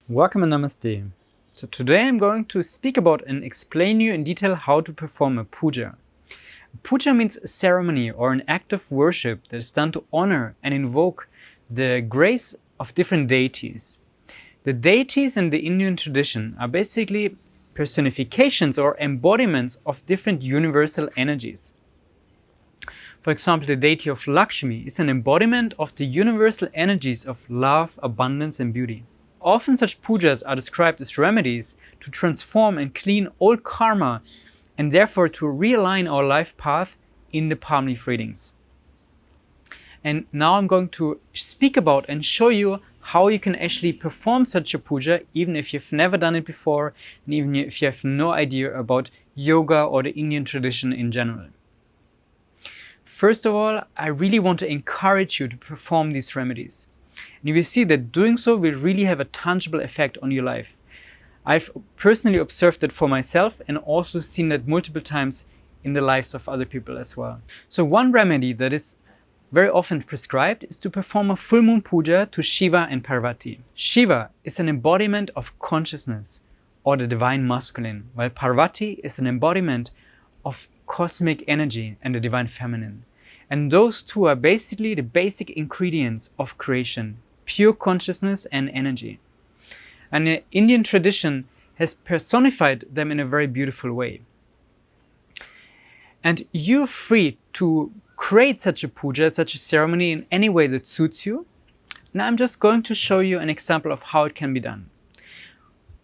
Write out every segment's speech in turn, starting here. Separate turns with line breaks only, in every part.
Welcome and Namaste. So today I'm going to speak about and explain you in detail how to perform a puja. Puja means a ceremony or an act of worship that is done to honor and invoke the grace of different deities. The deities in the Indian tradition are basically personifications or embodiments of different universal energies. For example, the deity of Lakshmi is an embodiment of the universal energies of love, abundance and beauty. Often such pujas are described as remedies to transform and clean old karma and therefore to realign our life path in the palm leaf readings. And now I'm going to speak about and show you how you can actually perform such a puja even if you've never done it before and even if you have no idea about yoga or the Indian tradition in general. First of all, I really want to encourage you to perform these remedies. And you will see that doing so will really have a tangible effect on your life. I've personally observed that for myself and also seen that multiple times in the lives of other people as well. So one remedy that is very often prescribed is to perform a full moon puja to Shiva and Parvati. Shiva is an embodiment of consciousness or the divine masculine, while Parvati is an embodiment of cosmic energy and the divine feminine. And those two are basically the basic ingredients of creation, pure consciousness and energy. And the Indian tradition has personified them in a very beautiful way. And you're free to create such a puja, such a ceremony in any way that suits you. Now I'm just going to show you an example of how it can be done.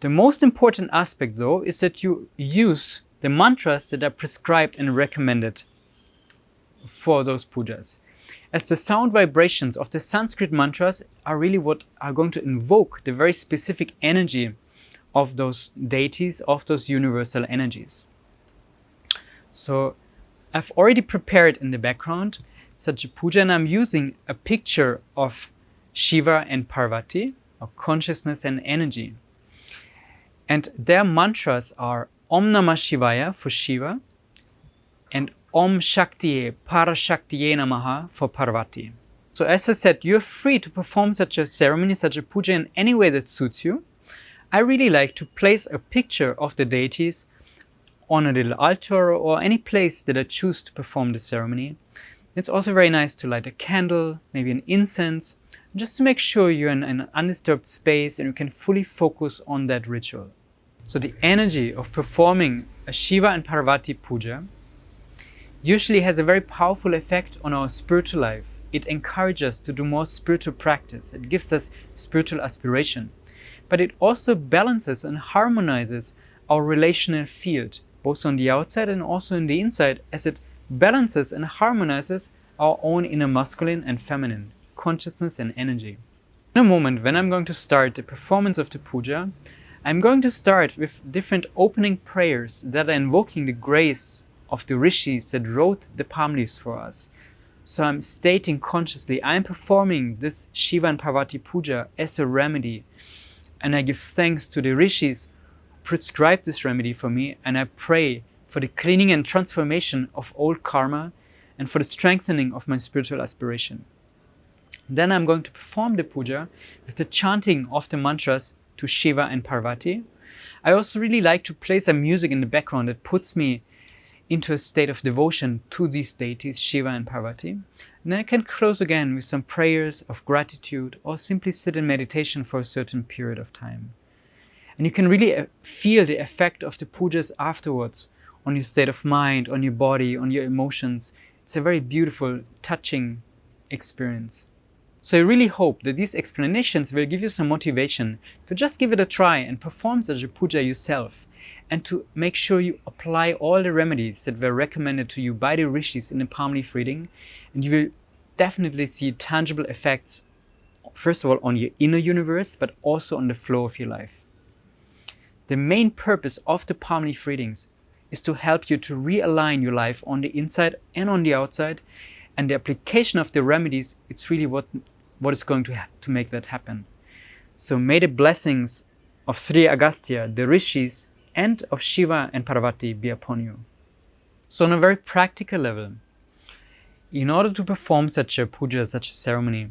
The most important aspect though is that you use the mantras that are prescribed and recommended for those pujas, as the sound vibrations of the Sanskrit mantras are really what are going to invoke the very specific energy of those deities, of those universal energies. So I've already prepared in the background such a puja, and I'm using a picture of Shiva and Parvati, of consciousness and energy. And their mantras are Om Namah Shivaya for Shiva and Om Shaktiye Parashaktiye Namaha for Parvati. So as I said, you're free to perform such a ceremony, such a puja in any way that suits you. I really like to place a picture of the deities on a little altar or any place that I choose to perform the ceremony. It's also very nice to light a candle, maybe an incense, just to make sure you're in an undisturbed space and you can fully focus on that ritual. So the energy of performing a Shiva and Parvati puja usually has a very powerful effect on our spiritual life. It encourages us to do more spiritual practice. It gives us spiritual aspiration. But it also balances and harmonizes our relational field, both on the outside and also in the inside, as it balances and harmonizes our own inner masculine and feminine, consciousness and energy. In a moment, when I'm going to start the performance of the puja, I'm going to start with different opening prayers that are invoking the grace of the rishis that wrote the palm leaves for us. So I'm stating consciously, I'm performing this Shiva and Parvati puja as a remedy. And I give thanks to the rishis who prescribed this remedy for me, and I pray for the cleaning and transformation of old karma and for the strengthening of my spiritual aspiration. Then I'm going to perform the puja with the chanting of the mantras to Shiva and Parvati. I also really like to play some music in the background that puts me into a state of devotion to these deities, Shiva and Parvati. And then I can close again with some prayers of gratitude or simply sit in meditation for a certain period of time. And you can really feel the effect of the pujas afterwards on your state of mind, on your body, on your emotions. It's a very beautiful, touching experience. So I really hope that these explanations will give you some motivation to just give it a try and perform such a puja yourself, and to make sure you apply all the remedies that were recommended to you by the rishis in the palm leaf reading, and you will definitely see tangible effects, first of all on your inner universe, but also on the flow of your life. The main purpose of the palm leaf readings is to help you to realign your life on the inside and on the outside, and the application of the remedies, it's really what is going to make that happen. So may the blessings of Sri Agastya, the rishis, and of Shiva and Parvati be upon you. So on a very practical level, in order to perform such a puja, such a ceremony,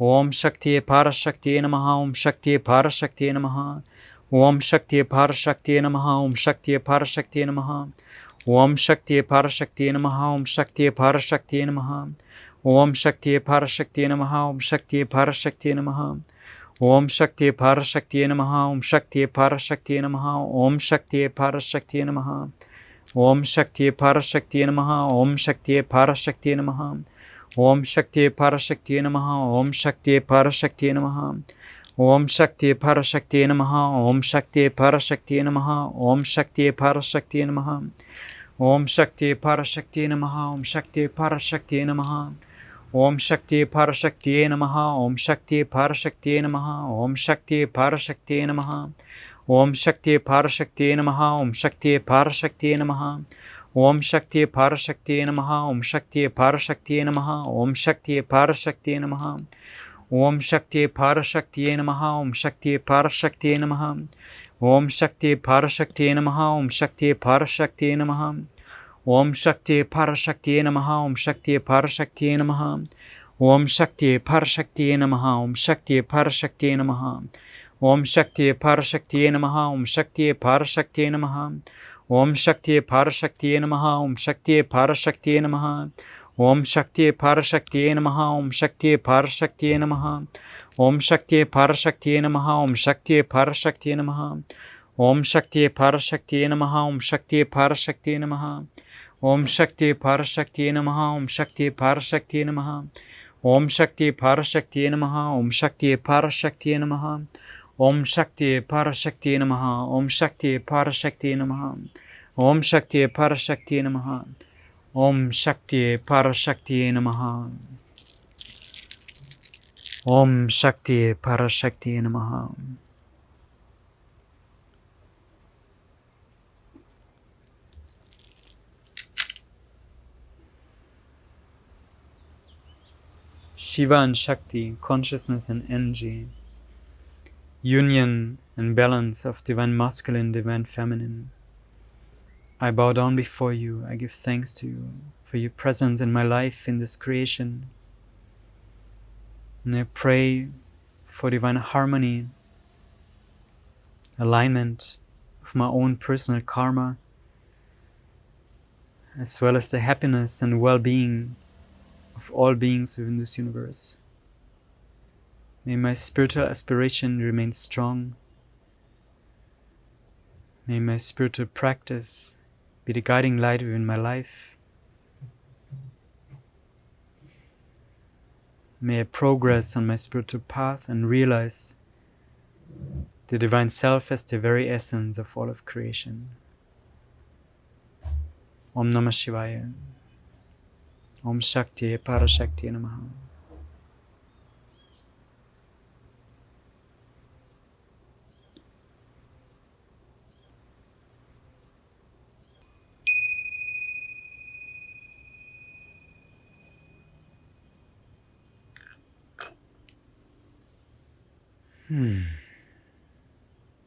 Om Shakti Parashakti Namaha, Om Shakti Parashakti Namaha. Om Shakti Parashakti Namaha, Om Shakti Parashakti Namaha. Om Shakti Parashakti Namaha, Om Shakti Parashakti Namaha. Om Shakti Parashakti Namaha, Om Shakti Parashakti Namaha. Om Shakti Parashakti Namaha, Om Shakti Parashakti Namaha. Om Shakti Parashakti Namaha. Om Shakti Parashakti Namaha, Om Shakti Parashakti Namaha. Om Shakti Parashakti Namaha, Om Shakti Parashakti Namaha. Om Shakti Parashakti Namaha, Om Shakti Parashakti Namaha. Om Shakti Parashakti Namaha. Om Shakti Parashakti Namaha, Om Shakti Parashakti Namaha. Om Shakti Parashakti Namaha, Om Shakti Parashakti Namaha. Om Shakti Parashakti Namaha. Om Shakti Parashakti Namaha, Om Shakti Parashakti Namaha. Om Shakti Parashakti Namaha, Om Shakti Parashakti Namaha. Om Shakti Parashakti Namaha. Om Shakti Parashakti Namaha, Om Shakti Parashakti Namaha. Om Shakti Parashakti Namaha, Om Shakti Parashakti Namaha. Om Shakti Parashakti Namaha, Om Shakti Parashakti Namaha. Om Shakti Parashakti Namaha, Om Shakti Parashakti Namaha. Om Shakti Parashakti Namaha, Om Shakti Parashakti Namaha. Om Shakti Parashakti Namaha, Om Shakti Parashakti Namaha. Om Shakti Parashakti Namaha, Om Shakti Parashakti Namaha. Om Shakti Parashakti Namaha, Om Shakti Parashakti Namaha. Om Shakti Parashakti Namaha, Om Shakti Parashakti Namaha. Om Shakti Parashakti Namaha, Om Shakti Parashakti Namaha. Om Shakti Parashakti Namaha, Om Shakti Parashakti Namaha. Om Shakti Parashakti Namaha, Om Shakti Parashakti Namaha. Om Shakti Parashakti Namaha. Om Shakti Parashakti Namaha. Om Shakti Parashakti Namaha. Shiva and Shakti, consciousness and energy, union and balance of divine masculine, divine feminine. I bow down before you. I give thanks to you for your presence in my life in this creation. And I pray for divine harmony, alignment of my own personal karma, as well as the happiness and well-being of all beings within this universe. May my spiritual aspiration remain strong. May my spiritual practice be the guiding light within my life. May I progress on my spiritual path and realize the divine self as the very essence of all of creation. Om Namah Shivaya. Om Shakti Parashakti Namaha.